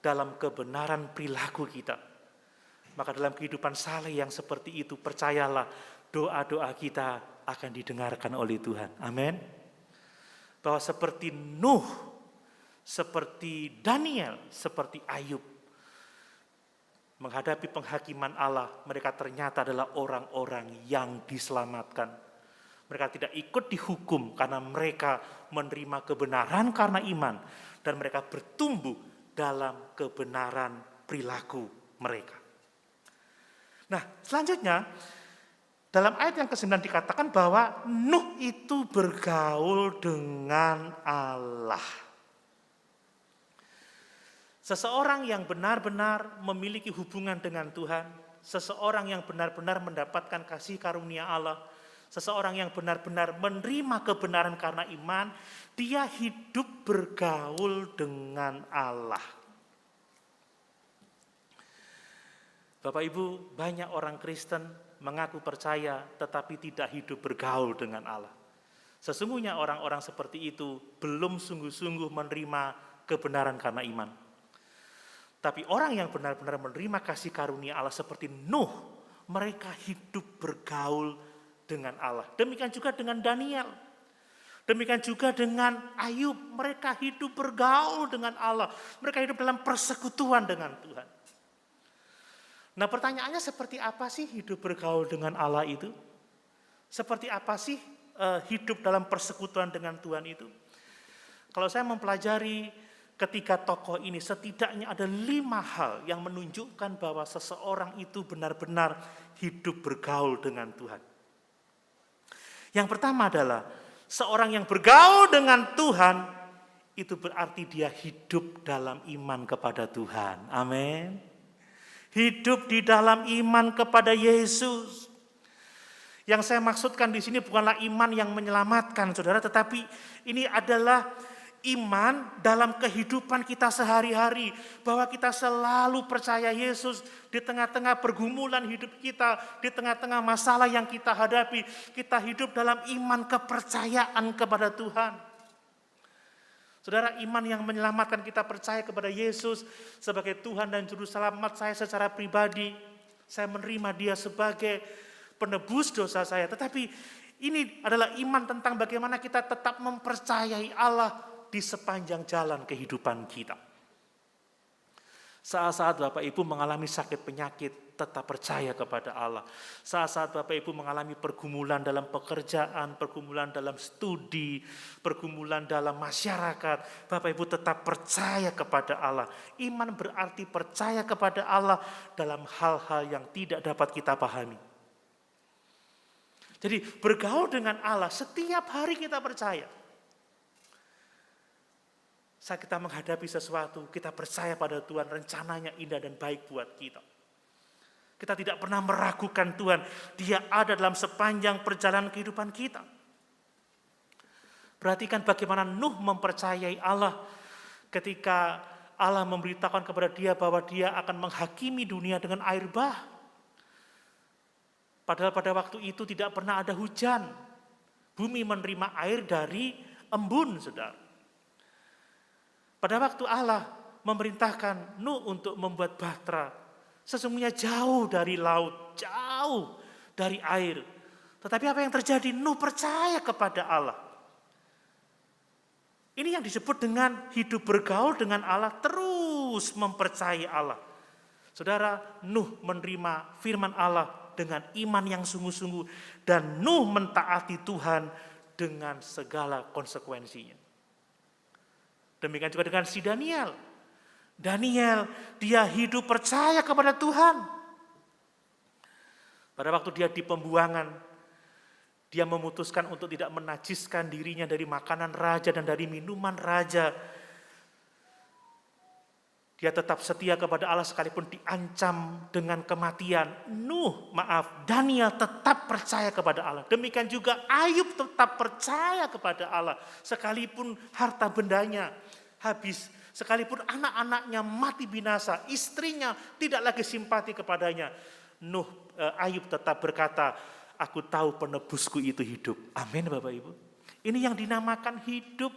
dalam kebenaran perilaku kita. Maka dalam kehidupan saleh yang seperti itu, percayalah doa-doa kita akan didengarkan oleh Tuhan. Amin. Bahwa seperti Nuh, seperti Daniel, seperti Ayub, menghadapi penghakiman Allah, mereka ternyata adalah orang-orang yang diselamatkan. Mereka tidak ikut dihukum karena mereka menerima kebenaran karena iman. Dan mereka bertumbuh dalam kebenaran perilaku mereka. Nah, selanjutnya, dalam ayat yang ke-9 dikatakan bahwa Nuh itu bergaul dengan Allah. Seseorang yang benar-benar memiliki hubungan dengan Tuhan, seseorang yang benar-benar mendapatkan kasih karunia Allah, seseorang yang benar-benar menerima kebenaran karena iman, dia hidup bergaul dengan Allah. Bapak Ibu, banyak orang Kristen mengaku percaya tetapi tidak hidup bergaul dengan Allah. Sesungguhnya orang-orang seperti itu belum sungguh-sungguh menerima kebenaran karena iman. Tapi orang yang benar-benar menerima kasih karunia Allah seperti Nuh, mereka hidup bergaul dengan Allah. Demikian juga dengan Daniel. Demikian juga dengan Ayub, mereka hidup bergaul dengan Allah. Mereka hidup dalam persekutuan dengan Tuhan. Nah, pertanyaannya seperti apa sih hidup bergaul dengan Allah itu? Seperti apa sih hidup dalam persekutuan dengan Tuhan itu? Kalau saya mempelajari ketiga tokoh ini, setidaknya ada 5 hal yang menunjukkan bahwa seseorang itu benar-benar hidup bergaul dengan Tuhan. Yang pertama adalah, seorang yang bergaul dengan Tuhan, itu berarti dia hidup dalam iman kepada Tuhan. Amin. Hidup di dalam iman kepada Yesus. Yang saya maksudkan di sini bukanlah iman yang menyelamatkan, saudara, tetapi ini adalah iman dalam kehidupan kita sehari-hari, bahwa kita selalu percaya Yesus di tengah-tengah pergumulan hidup kita, di tengah-tengah masalah yang kita hadapi, kita hidup dalam iman kepercayaan kepada Tuhan. Saudara, iman yang menyelamatkan, kita percaya kepada Yesus sebagai Tuhan dan Juru Selamat saya secara pribadi. Saya menerima Dia sebagai penebus dosa saya. Tetapi ini adalah iman tentang bagaimana kita tetap mempercayai Allah di sepanjang jalan kehidupan kita. Saat-saat Bapak Ibu mengalami sakit penyakit, tetap percaya kepada Allah. Saat-saat Bapak Ibu mengalami pergumulan dalam pekerjaan, pergumulan dalam studi, pergumulan dalam masyarakat, Bapak Ibu tetap percaya kepada Allah. Iman berarti percaya kepada Allah dalam hal-hal yang tidak dapat kita pahami. Jadi bergaul dengan Allah, setiap hari kita percaya. Saat kita menghadapi sesuatu, kita percaya pada Tuhan, rencananya indah dan baik buat kita. Kita tidak pernah meragukan Tuhan, Dia ada dalam sepanjang perjalanan kehidupan kita. Perhatikan bagaimana Nuh mempercayai Allah ketika Allah memberitakan kepada dia bahwa dia akan menghakimi dunia dengan air bah. Padahal pada waktu itu tidak pernah ada hujan. Bumi menerima air dari embun, saudara. Pada waktu Allah memerintahkan Nuh untuk membuat bahtera, sesungguhnya jauh dari laut, jauh dari air. Tetapi apa yang terjadi? Nuh percaya kepada Allah. Ini yang disebut dengan hidup bergaul dengan Allah, terus mempercayai Allah. Saudara, Nuh menerima firman Allah dengan iman yang sungguh-sungguh, dan Nuh mentaati Tuhan dengan segala konsekuensinya. Demikian juga dengan si Daniel. Daniel, dia hidup percaya kepada Tuhan. Pada waktu dia di pembuangan, dia memutuskan untuk tidak menajiskan dirinya dari makanan raja dan dari minuman raja. Dia tetap setia kepada Allah sekalipun diancam dengan kematian. Daniel tetap percaya kepada Allah. Demikian juga Ayub tetap percaya kepada Allah. Sekalipun harta bendanya habis, sekalipun anak-anaknya mati binasa, istrinya tidak lagi simpati kepadanya, Ayub tetap berkata, aku tahu penebusku itu hidup. Amin, Bapak Ibu. Ini yang dinamakan hidup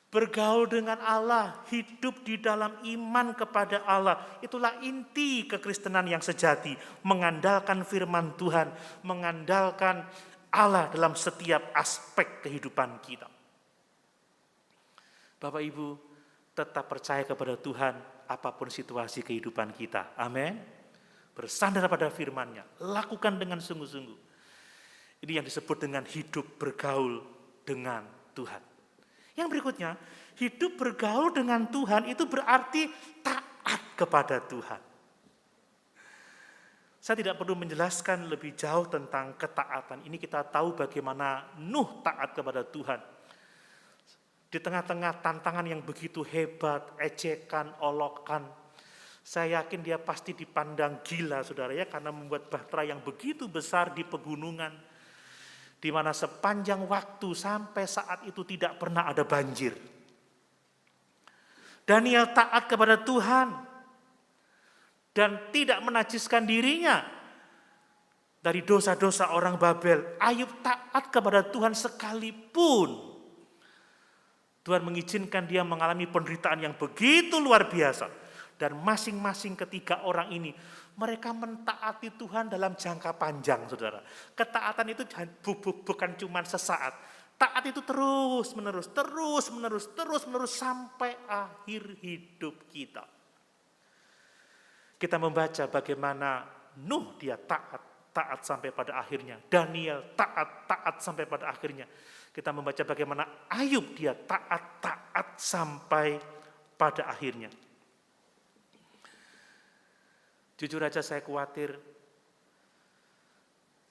bergaul dengan Allah, hidup di dalam iman kepada Allah. Itulah inti kekristenan yang sejati, mengandalkan firman Tuhan, mengandalkan Allah dalam setiap aspek kehidupan kita. Bapak Ibu, tetap percaya kepada Tuhan apapun situasi kehidupan kita. Amin. Bersandar pada firman-Nya, lakukan dengan sungguh-sungguh. Ini yang disebut dengan hidup bergaul dengan Tuhan. Yang berikutnya, hidup bergaul dengan Tuhan itu berarti taat kepada Tuhan. Saya tidak perlu menjelaskan lebih jauh tentang ketaatan. Ini kita tahu bagaimana Nuh taat kepada Tuhan. Di tengah-tengah tantangan yang begitu hebat, ejekan, olokan, saya yakin dia pasti dipandang gila, saudara ya, karena membuat bahtera yang begitu besar di pegunungan, di mana sepanjang waktu sampai saat itu tidak pernah ada banjir. Daniel taat kepada Tuhan dan tidak menajiskan dirinya dari dosa-dosa orang Babel. Ayub taat kepada Tuhan sekalipun Tuhan mengizinkan dia mengalami penderitaan yang begitu luar biasa. Dan masing-masing ketiga orang ini, mereka mentaati Tuhan dalam jangka panjang, saudara. Ketaatan itu bukan cuma sesaat. Taat itu terus menerus sampai akhir hidup kita. Kita membaca bagaimana Nuh dia taat sampai pada akhirnya. Daniel taat sampai pada akhirnya. Kita membaca bagaimana Ayub dia taat sampai pada akhirnya. Jujur aja saya khawatir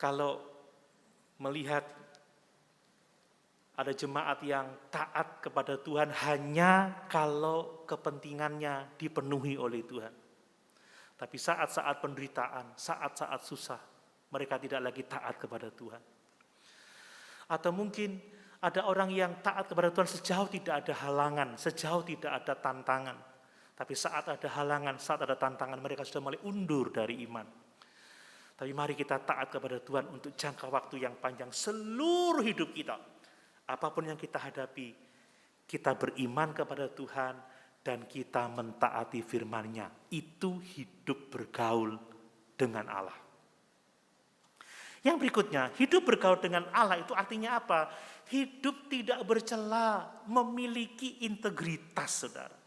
kalau melihat ada jemaat yang taat kepada Tuhan hanya kalau kepentingannya dipenuhi oleh Tuhan. Tapi saat-saat penderitaan, saat-saat susah, mereka tidak lagi taat kepada Tuhan. Atau mungkin ada orang yang taat kepada Tuhan sejauh tidak ada halangan, sejauh tidak ada tantangan. Tapi saat ada halangan, saat ada tantangan, mereka sudah mulai undur dari iman. Tapi mari kita taat kepada Tuhan untuk jangka waktu yang panjang seluruh hidup kita. Apapun yang kita hadapi, kita beriman kepada Tuhan dan kita mentaati firman-Nya. Itu hidup bergaul dengan Allah. Yang berikutnya, hidup bergaul dengan Allah itu artinya apa? Hidup tidak bercela, memiliki integritas, saudara.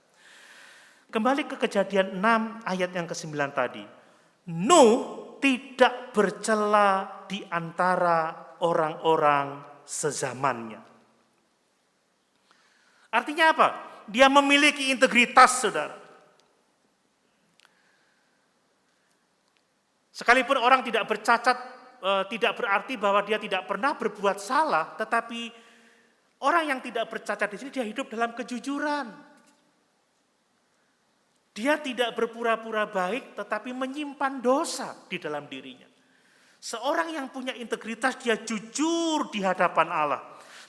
Kembali ke Kejadian 6 ayat yang ke-9 tadi. Nuh tidak bercela di antara orang-orang sezamannya. Artinya apa? Dia memiliki integritas, saudara. Sekalipun orang tidak bercacat, tidak berarti bahwa dia tidak pernah berbuat salah, tetapi orang yang tidak bercacat di sini dia hidup dalam kejujuran. Dia tidak berpura-pura baik, tetapi menyimpan dosa di dalam dirinya. Seorang yang punya integritas, dia jujur di hadapan Allah.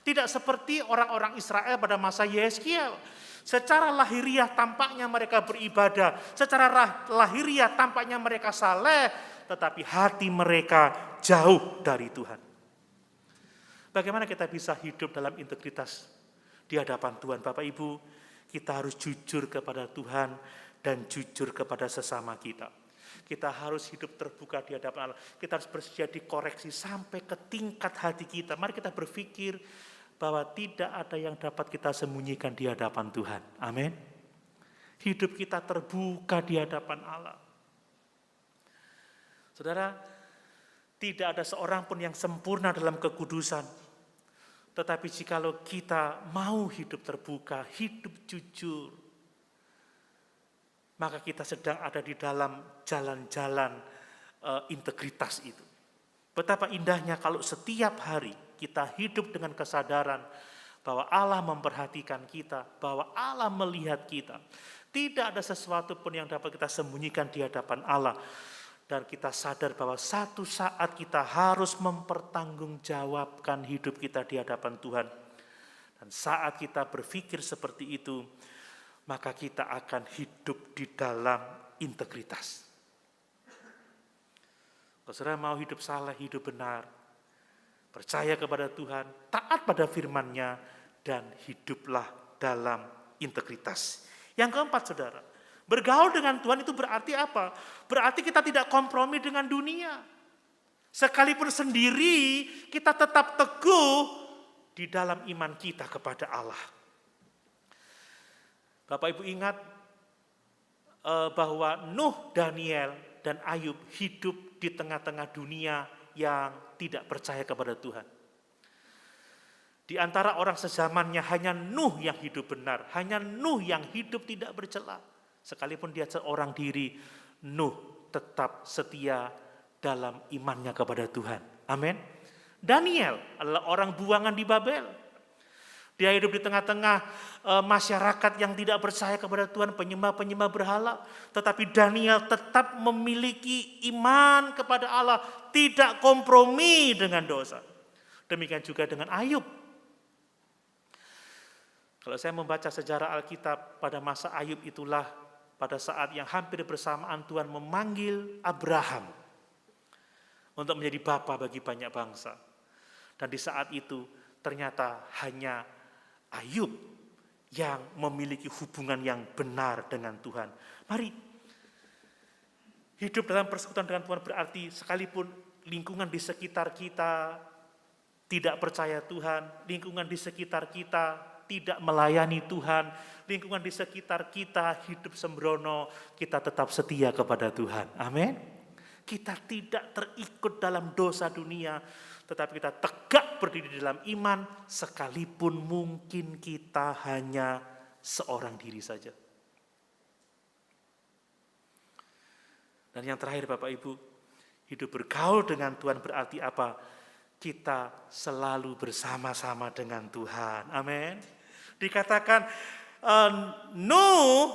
Tidak seperti orang-orang Israel pada masa Yeskiel. Secara lahiriah tampaknya mereka beribadah, secara lahiriah tampaknya mereka saleh, tetapi hati mereka jauh dari Tuhan. Bagaimana kita bisa hidup dalam integritas di hadapan Tuhan? Bapak Ibu, kita harus jujur kepada Tuhan dan jujur kepada sesama kita. Kita harus hidup terbuka di hadapan Allah. Kita harus bersedia dikoreksi sampai ke tingkat hati kita. Mari kita berpikir bahwa tidak ada yang dapat kita sembunyikan di hadapan Tuhan. Amin. Hidup kita terbuka di hadapan Allah. Saudara, tidak ada seorang pun yang sempurna dalam kekudusan. Tetapi jikalau kita mau hidup terbuka, hidup jujur, maka kita sedang ada di dalam jalan-jalan integritas itu. Betapa indahnya kalau setiap hari kita hidup dengan kesadaran bahwa Allah memperhatikan kita, bahwa Allah melihat kita. Tidak ada sesuatu pun yang dapat kita sembunyikan di hadapan Allah. Dan kita sadar bahwa satu saat kita harus mempertanggungjawabkan hidup kita di hadapan Tuhan. Dan saat kita berpikir seperti itu, maka kita akan hidup di dalam integritas. Kalau saudara mau hidup saleh, hidup benar, percaya kepada Tuhan, taat pada firman-Nya, dan hiduplah dalam integritas. Yang keempat, saudara, bergaul dengan Tuhan itu berarti apa? Berarti kita tidak kompromi dengan dunia. Sekalipun sendiri, kita tetap teguh di dalam iman kita kepada Allah. Bapak Ibu ingat bahwa Nuh, Daniel, dan Ayub hidup di tengah-tengah dunia yang tidak percaya kepada Tuhan. Di antara orang sezamannya hanya Nuh yang hidup benar, hanya Nuh yang hidup tidak bercela. Sekalipun dia seorang diri, Nuh tetap setia dalam imannya kepada Tuhan. Amin. Daniel adalah orang buangan di Babel. Dia hidup di tengah-tengah masyarakat yang tidak percaya kepada Tuhan, penyembah-penyembah berhala. Tetapi Daniel tetap memiliki iman kepada Allah, tidak kompromi dengan dosa. Demikian juga dengan Ayub. Kalau saya membaca sejarah Alkitab, pada masa Ayub itulah pada saat yang hampir bersamaan Tuhan memanggil Abraham untuk menjadi bapa bagi banyak bangsa. Dan di saat itu ternyata hanya Ayub yang memiliki hubungan yang benar dengan Tuhan. Mari, hidup dalam persekutuan dengan Tuhan berarti sekalipun lingkungan di sekitar kita tidak percaya Tuhan, lingkungan di sekitar kita tidak melayani Tuhan, lingkungan di sekitar kita hidup sembrono, kita tetap setia kepada Tuhan. Amin. Kita tidak terikut dalam dosa dunia, tetapi kita tegak berdiri dalam iman, sekalipun mungkin kita hanya seorang diri saja. Dan yang terakhir Bapak Ibu, hidup bergaul dengan Tuhan berarti apa? Kita selalu bersama-sama dengan Tuhan. Amin. Dikatakan Nuh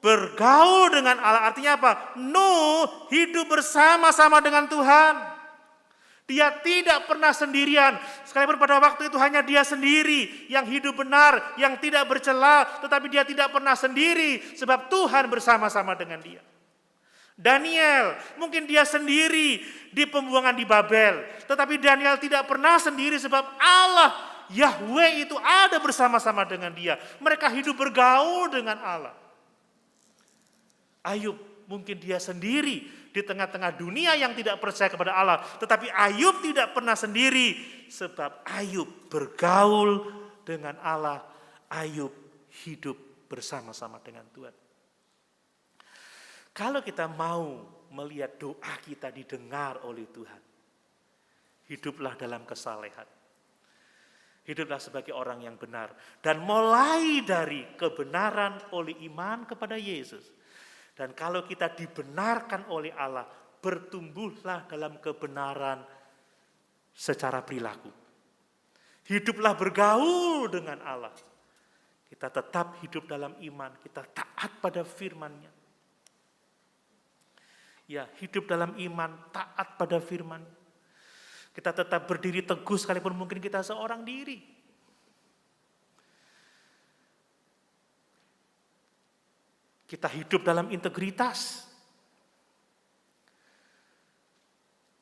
bergaul dengan Allah, artinya apa? Nuh hidup bersama-sama dengan Tuhan. Dia tidak pernah sendirian, sekalipun pada waktu itu hanya dia sendiri yang hidup benar, yang tidak bercela, tetapi dia tidak pernah sendiri sebab Tuhan bersama-sama dengan dia. Daniel, mungkin dia sendiri di pembuangan di Babel, tetapi Daniel tidak pernah sendiri sebab Allah, Yahweh itu ada bersama-sama dengan dia. Mereka hidup bergaul dengan Allah. Ayub, mungkin dia sendiri di tengah-tengah dunia yang tidak percaya kepada Allah. Tetapi Ayub tidak pernah sendiri. Sebab Ayub bergaul dengan Allah. Ayub hidup bersama-sama dengan Tuhan. Kalau kita mau melihat doa kita didengar oleh Tuhan, hiduplah dalam kesalehan. Hiduplah sebagai orang yang benar. Dan mulai dari kebenaran oleh iman kepada Yesus. Dan kalau kita dibenarkan oleh Allah, bertumbuhlah dalam kebenaran secara perilaku. Hiduplah bergaul dengan Allah. Kita tetap hidup dalam iman, kita taat pada firman-Nya. Ya, hidup dalam iman, taat pada firman. Kita tetap berdiri teguh sekalipun mungkin kita seorang diri. kita hidup dalam integritas,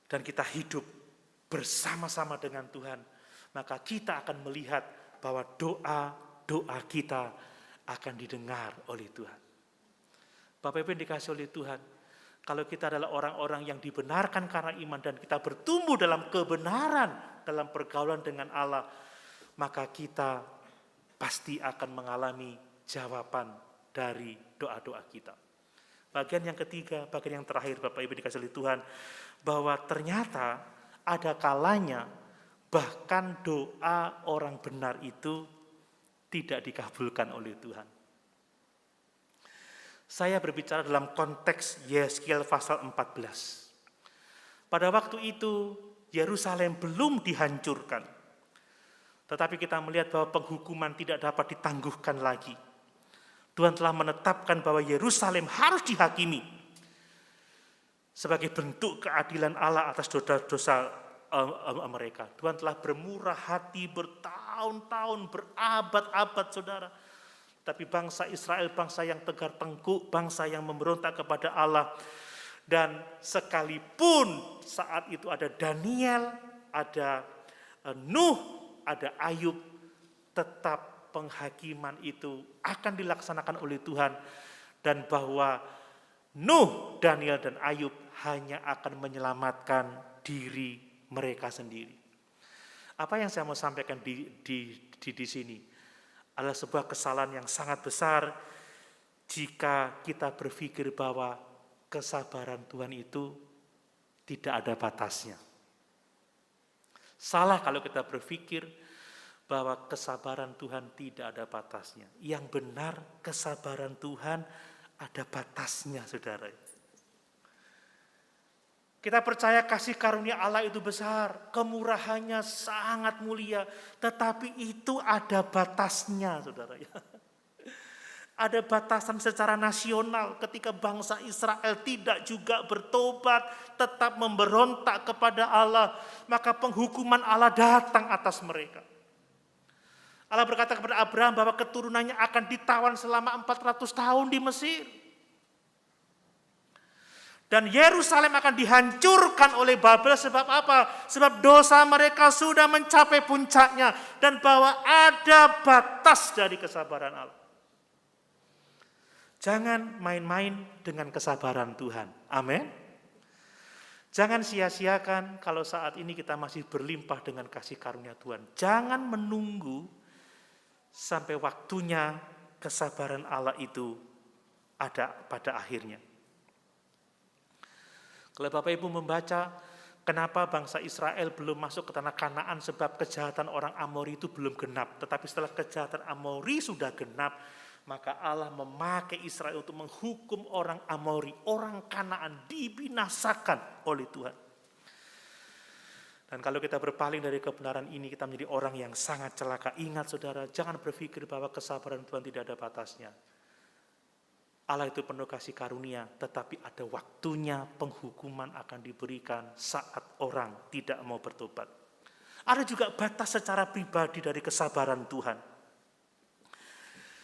dan kita hidup bersama-sama dengan Tuhan, maka kita akan melihat bahwa doa kita akan didengar oleh Tuhan. Bapak Ibu yang dikasihi oleh Tuhan, kalau kita adalah orang-orang yang dibenarkan karena iman dan kita bertumbuh dalam kebenaran dalam pergaulan dengan Allah, maka kita pasti akan mengalami jawaban dari doa-doa kita. Bagian yang ketiga, bagian yang terakhir Bapak Ibu dikasihi oleh Tuhan, bahwa ternyata ada kalanya bahkan doa orang benar itu tidak dikabulkan oleh Tuhan. Saya berbicara dalam konteks Yeskiel pasal 14. Pada waktu itu Yerusalem belum dihancurkan. Tetapi kita melihat bahwa penghukuman tidak dapat ditangguhkan lagi. Tuhan telah menetapkan bahwa Yerusalem harus dihakimi sebagai bentuk keadilan Allah atas dosa-dosa mereka. Tuhan telah bermurah hati bertahun-tahun, berabad-abad, saudara. Tapi bangsa Israel, bangsa yang tegar tengkuk, bangsa yang memberontak kepada Allah. Dan sekalipun saat itu ada Daniel, ada Nuh, ada Ayub, tetap penghakiman itu akan dilaksanakan oleh Tuhan. Dan bahwa Nuh, Daniel, dan Ayub hanya akan menyelamatkan diri mereka sendiri. Apa yang saya mau sampaikan di sini adalah sebuah kesalahan yang sangat besar jika kita berpikir bahwa kesabaran Tuhan itu tidak ada batasnya. Salah kalau kita berpikir bahwa kesabaran Tuhan tidak ada batasnya. Yang benar, kesabaran Tuhan ada batasnya, saudara. Kita percaya kasih karunia Allah itu besar, kemurahannya sangat mulia, tetapi itu ada batasnya, saudara. Ada batasan secara nasional ketika bangsa Israel tidak juga bertobat, tetap memberontak kepada Allah, maka penghukuman Allah datang atas mereka. Allah berkata kepada Abraham bahwa keturunannya akan ditawan selama 400 tahun di Mesir. Dan Yerusalem akan dihancurkan oleh Babel sebab apa? Sebab dosa mereka sudah mencapai puncaknya. Dan bahwa ada batas dari kesabaran Allah. Jangan main-main dengan kesabaran Tuhan. Amin. Jangan sia-siakan kalau saat ini kita masih berlimpah dengan kasih karunia Tuhan. Jangan menunggu sampai waktunya kesabaran Allah itu ada pada akhirnya. Kalau Bapak Ibu membaca kenapa bangsa Israel belum masuk ke tanah Kanaan sebab kejahatan orang Amori itu belum genap. Tetapi setelah kejahatan Amori sudah genap, maka Allah memakai Israel untuk menghukum orang Amori, orang Kanaan dibinasakan oleh Tuhan. Dan kalau kita berpaling dari kebenaran ini, kita menjadi orang yang sangat celaka. Ingat saudara, jangan berpikir bahwa kesabaran Tuhan tidak ada batasnya. Allah itu penuh kasih karunia, tetapi ada waktunya penghukuman akan diberikan saat orang tidak mau bertobat. Ada juga batas secara pribadi dari kesabaran Tuhan.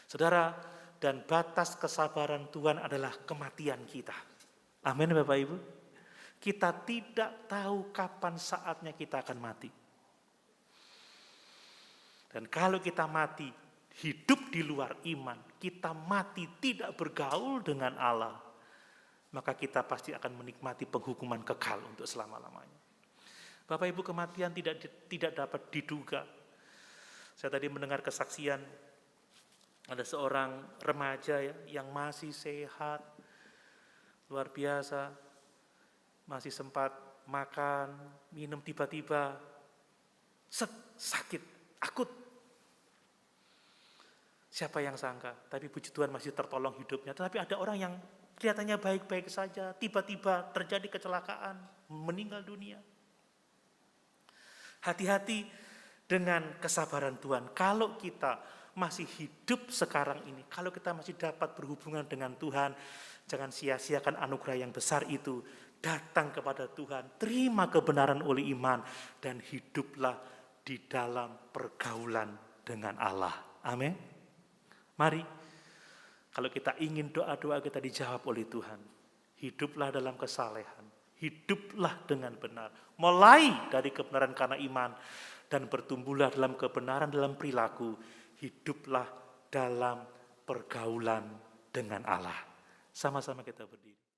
Saudara, dan batas kesabaran Tuhan adalah kematian kita. Amin Bapak Ibu. Kita tidak tahu kapan saatnya kita akan mati. Dan kalau kita mati, hidup di luar iman, kita mati tidak bergaul dengan Allah, maka kita pasti akan menikmati penghukuman kekal untuk selama-lamanya. Bapak Ibu, kematian tidak dapat diduga. Saya tadi mendengar kesaksian, ada seorang remaja yang masih sehat, luar biasa, masih sempat makan, minum, tiba-tiba sakit, akut. Siapa yang sangka, tapi puji Tuhan masih tertolong hidupnya. Tetapi ada orang yang kelihatannya baik-baik saja, tiba-tiba terjadi kecelakaan, meninggal dunia. Hati-hati dengan kesabaran Tuhan. Kalau kita masih hidup sekarang ini, kalau kita masih dapat berhubungan dengan Tuhan, jangan sia-siakan anugerah yang besar itu. Datang kepada Tuhan, terima kebenaran oleh iman, dan hiduplah di dalam pergaulan dengan Allah. Amin. Mari Kalau kita ingin doa-doa kita dijawab oleh Tuhan, hiduplah dalam kesalehan, hiduplah dengan benar. Mulai dari kebenaran karena iman, dan bertumbuhlah dalam kebenaran dalam perilaku, hiduplah dalam pergaulan dengan Allah. Sama-sama kita berdiri.